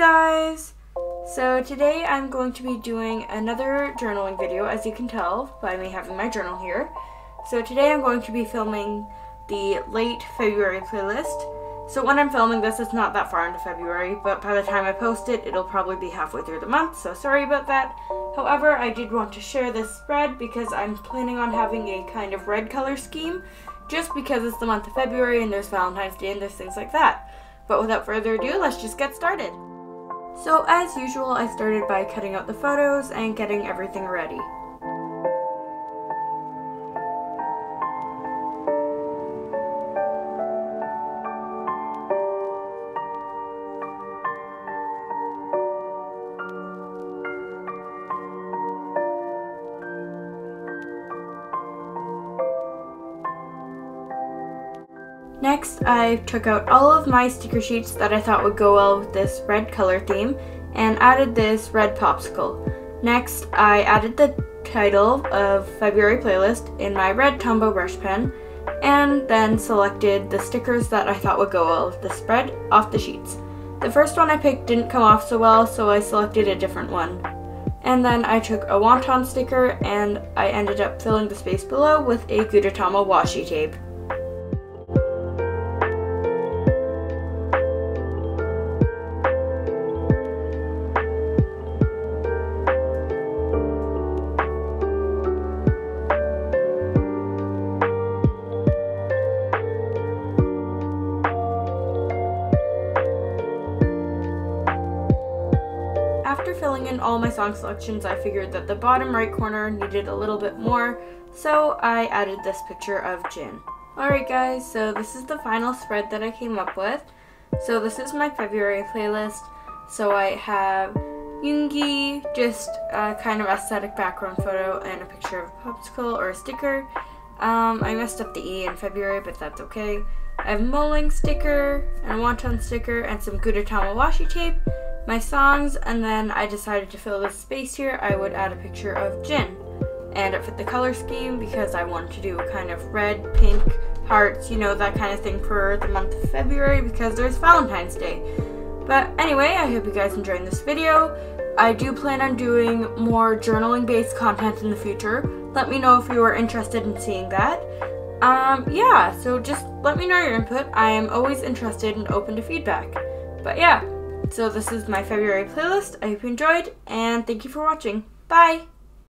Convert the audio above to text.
guys! So today I'm going to be doing another journaling video, as you can tell by me having my journal here. So today I'm going to be filming the late February playlist. So when I'm filming this, it's not that far into February, but by the time I post it, it'll probably be halfway through the month, so sorry about that. However, I did want to share this spread because I'm planning on having a kind of red color scheme, just because it's the month of February and there's Valentine's Day and there's things like that. But without further ado, let's just get started. So as usual, I started by cutting out the photos and getting everything ready. Next, I took out all of my sticker sheets that I thought would go well with this red color theme and added this red popsicle. Next, I added the title of February playlist in my red Tombow brush pen and then selected the stickers that I thought would go well with the spread off the sheets. The first one I picked didn't come off so well, so I selected a different one. And then I took a wonton sticker and I ended up filling the space below with a Gudetama washi tape. After filling in all my song selections, I figured that the bottom right corner needed a little bit more, so I added this picture of Jin. Alright guys, so this is the final spread that I came up with. So this is my February playlist. So I have Yoongi, just a kind of aesthetic background photo and a picture of a popsicle or a sticker. I messed up the E in February, but that's okay. I have Moling sticker, and a wonton sticker, and some Gudetama washi tape. My songs, and then I decided to fill this space here, I would add a picture of Jin. And it fit the color scheme because I wanted to do a kind of red, pink, hearts, you know, that kind of thing for the month of February because there's Valentine's Day. But anyway, I hope you guys enjoyed this video. I do plan on doing more journaling based content in the future. Let me know if you are interested in seeing that. Yeah, so just let me know your input. I am always interested and open to feedback. But yeah. So this is my February playlist. I hope you enjoyed, and thank you for watching. Bye!